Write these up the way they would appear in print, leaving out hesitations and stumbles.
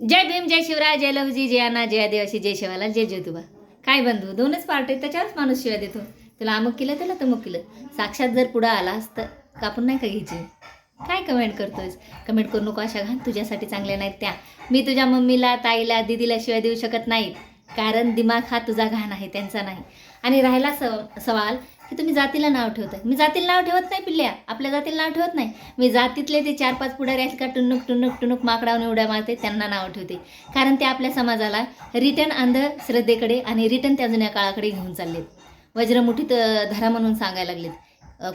जय भीम, जय शिवराय, जय लहुजी, जय अण्णा, जय आदिवासी, जय शिवाला, जय ज्योतिबा. काय बंधू, दोनच पार्ट आहेत, त्याच्यावरच माणूस शिवाय देतो. तुला अमुक केलं, त्याला तमुक केलं. साक्षात जर पुढं आलास तर कापून नाही का घ्यायची. काय कमेंट करतोयस? कमेंट करू नको अशा घाण, तुझ्यासाठी चांगल्या नाहीत त्या. मी तुझ्या मम्मीला, ताईला, दीदीला शिवाय देऊ शकत नाही, कारण दिमाग हा तुझा घाण आहे, त्यांचा नाही. आणि राहिला सवाल की तुम्ही जातीला नाव ठेवताय. मी जातीला नाव ठेवत नाही पिल्ल्या, आपल्या जातीला नाव ठेवत नाही. मी जातीतले ते 4-5 पुढारी आहेत का टुनुक टुनुक टुनुक माकडावून उड्या मारते, त्यांना नाव ठेवते. कारण ते आपल्या समाजाला रिटर्न अंधश्रद्धेकडे आणि रिटर्न त्या जुन्या काळाकडे घेऊन चाललेत. वज्रमुठीत धरा म्हणून सांगायला लागलेत.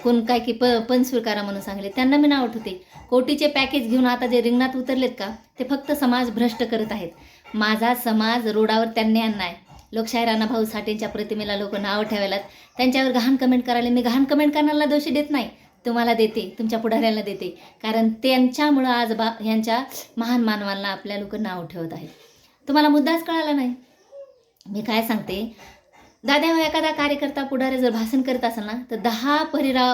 कोण काय की पण स्वीकारा म्हणून सांगले, त्यांना मी नाव ठेवते. कोटीचे पॅकेज घेऊन आता जे रिंगणात उतरलेत का, ते फक्त समाज भ्रष्ट करत आहेत. माझा समाज रोडावर त्यांनी आणलाय. लोकशाहीर अण्णाभाऊ साठेंच्या प्रतिमेला लोक नावं ठेवायलात, त्यांच्यावर घाण कमेंट करायला. मी घाण कमेंट करण्याला दोषी देत नाही, तुम्हाला देते, तुमच्या पुढाऱ्याला देते. कारण त्यांच्यामुळं आज ह्यांच्या महान मानवांना आपल्या लोक नाव ठेवत आहेत. तुम्हाला मुद्दाच कळाला नाही. मी काय सांगते, दादा एखादा कार्यकर्ता पुढारी जर भाषण करत असेल ना, तर 10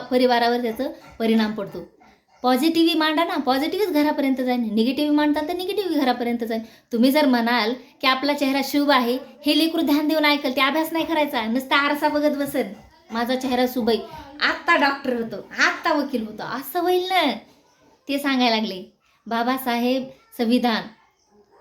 परिवारावर त्याचा परिणाम पडतो. पॉझिटिव्ही मांडा ना, पॉझिटिव्हच घरापर्यंत जाईल. निगेटिव्ही मांडता तर निगेटिव्ही घरापर्यंत जाईल. तुम्ही जर म्हणाल की आपला चेहरा शुभ आहे, हे लेकरू ध्यान देऊन ऐकल, ते अभ्यास नाही करायचा, नुसता आरसा बघत बसेल. माझा चेहरा शुभ आहे, आत्ता डॉक्टर होतो, आत्ता वकील होतो, असं होईल ना. ते सांगायला लागले.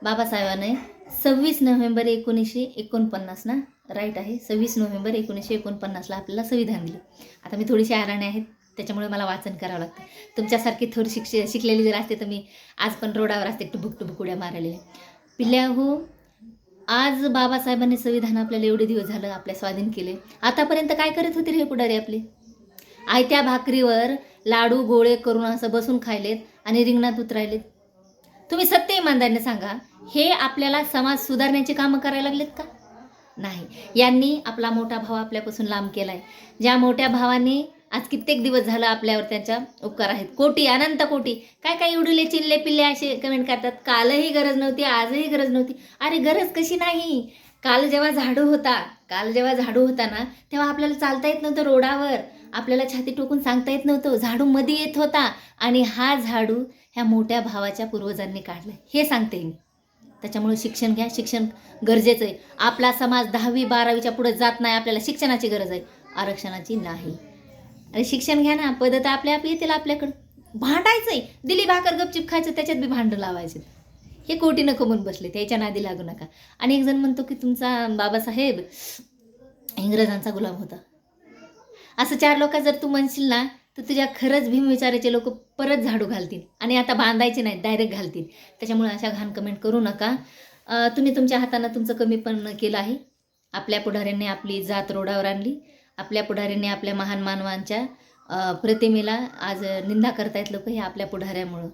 बाबासाहेबाने 26 नोव्हेंबर 1949 ना, राईट आहे, 26 नोव्हेंबर 1949ला आपल्याला संविधान दिलं. आता मी थोडीशी आराणे आहेत, त्याच्यामुळे मला वाचन करावं लागतं. तुमच्यासारखी थोडी शिकलेली जर असते तर मी आज पण रोडावर असते टुबुक टुबुक उड्या मारलेल्या. पिल्ल्या हो, आज बाबासाहेबांनी संविधान आपल्याला एवढे दिवस झालं आपल्या स्वाधीन केले. आतापर्यंत काय करत होते हे पुढारी आपले? आयत्या भाकरीवर लाडू गोळे करून असं बसून खायलेत आणि रिंगणात उतरायलेत. तुम्ही सत्य इमानदारीने सांगा, हे आपल्याला समाज सुधारण्याची कामं करायला लागलेत का? नाही. यांनी आपला मोठा भाव आपल्यापासून लांब केलाय. ज्या मोठ्या भावाने आज कित्येक दिवस झालं आपल्यावर त्यांच्या उपकार आहेत. कोटी, अनंत कोटी. काय काय उडले चिल्ले पिल्ले असे कमेंट करतात. कालही गरज नव्हती, आजही गरज नव्हती. अरे गरज कशी नाही? काल जेव्हा झाडू होता ना, तेव्हा आपल्याला चालता येत नव्हतं रोडावर. आपल्याला छाती टोकून सांगता येत नव्हतं. झाडू मध्ये येत होता, आणि हा झाडू ह्या मोठ्या भावाच्या पूर्वजांनी काढला, हे सांगते मी. त्याच्यामुळे शिक्षण घ्या, शिक्षण गरजेचं आहे. आपला समाज 10वी 12वीच्या पुढे जात नाही. आपल्याला शिक्षणाची गरज आहे, आरक्षणाची नाही. अरे शिक्षण घ्या ना, पद्धत आपल्या आप येतील आपल्याकडं. भांडायचंय, दिली भाकर गपचिप खायचं, त्याच्यात बी भांडं लावायचं. हे कोटी नको म्हणून बसले, त्याच्या नादी लागू नका. आणि एक जण म्हणतो की तुमचा बाबासाहेब इंग्रजांचा गुलाम होता. असं 4 लोक जर तू म्हणशील ना, तर तुझ्या खरंच भीम विचाराचे लोक परत झाडू घालतील, आणि आता बांधायचे नाहीत, डायरेक्ट घालतील. त्याच्यामुळे अशा घाण कमेंट करू नका. तुम्ही तुमच्या हातानं तुमचं कमी पण केलं आहे. आपल्या पुढाऱ्यांनी आपली जात रोडावर आणली. आपल्या पुढाऱ्यांनी आपल्या महान मानवांच्या प्रतिमेला आज निंदा करतायत लोक, हे आपल्या पुढाऱ्यामुळं.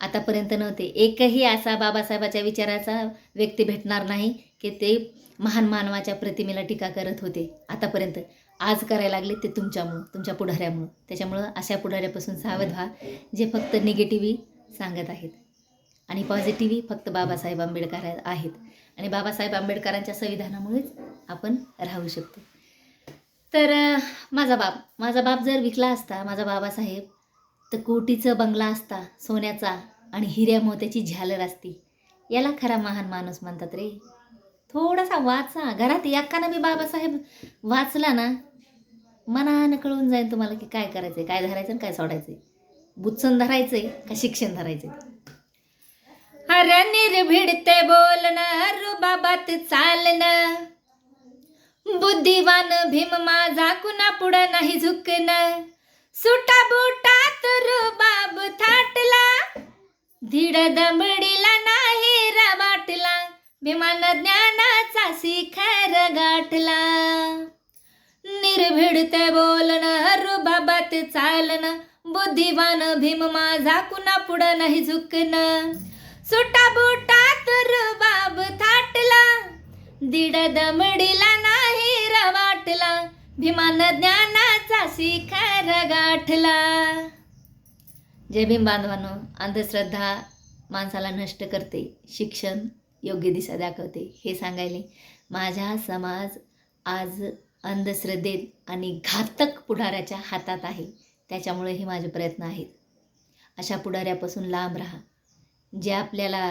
आतापर्यंत नव्हते. एकही असा बाबासाहेबाच्या विचाराचा व्यक्ती भेटणार नाही की ते महान मानवाच्या प्रतिमेला टीका करत होते आतापर्यंत. आज करायला लागले ते तुमच्यामुळं, तुमच्या पुढाऱ्यामुळं. त्याच्यामुळं अशा पुढाऱ्यापासून सावध व्हा, जे फक्त निगेटिव्ही सांगत आहेत, आणि पॉझिटिव्ही फक्त बाबासाहेब आंबेडकर आहेत. आणि बाबासाहेब आंबेडकरांच्या संविधानामुळेच आपण राहू शकतो. तर माझा बाप जर विकला असता, माझा बाबासाहेब, तर कोटीचं बंगला असता सोन्याचा, आणि हिऱ्या मोत्याची झालर असती. याला खरा महान माणूस म्हणतात रे. थोडासा वाचा, घरात एकानं बी बाबासाहेब वाचला ना, मनानं कळून जाईल तुम्हाला की काय करायचंय, काय धरायचं आणि काय सोडायचंय. बुत्सन धरायचंय का शिक्षण धरायचंय. अरे निर्भिडते बोलणं, रुबाबात चालणं, बुद्धिवान भीम माझा कुणा पुढं नाही झुकणं. सुटा बुटात रुबाब थाटला, धीड दमडीला नाही रबाटला, भीमान ज्ञानाचा शिखर गाठला. निर्भिडते बोलणं, रुबाबात चालणं, बुद्धिवान भीम माझा कुणा पुढं नाही झुकणं. सुटा बुटात रुबाब थाटला, दीड दमडीला नाही रवाटला, भीमान ज्ञानाचा शिखर गाठला. जय भीम बांधवांनो. अंधश्रद्धा माणसाला नष्ट करते, शिक्षण योग्य दिशा दाखवते, हे सांगायले. माझा समाज आज अंधश्रद्धेत आणि घातक पुढाऱ्याच्या हातात आहे. त्याच्यामुळे हे माझे प्रयत्न आहेत. अशा पुढाऱ्यापासून लांब राहा, जे आपल्याला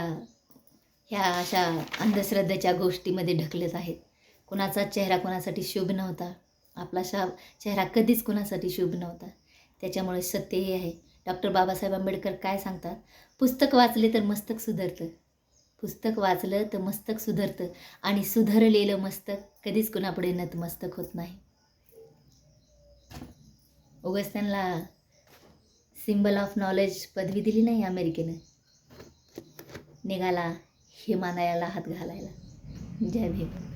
ह्या अशा अंधश्रद्धेच्या गोष्टीमध्ये ढकलत आहेत. कुणाचा चेहरा कोणासाठी शुभ नव्हता. आपला चेहरा कधीच कोणासाठी शुभ नव्हता. त्याच्यामुळे सत्य हे आहे. डॉक्टर बाबासाहेब आंबेडकर काय सांगतात? पुस्तक वाचले तर मस्तक सुधरतं. पुस्तक वाचलं तर मस्तक सुधरतं आणि सुधरलेलं मस्तक कधीच कुणापुढे नतमस्तक होत नाही. उगाच त्यांना सिम्बल ऑफ नॉलेज पदवी दिली नाही अमेरिकेनं. निघाला हिमालयाला हात घालायला. जय भीम.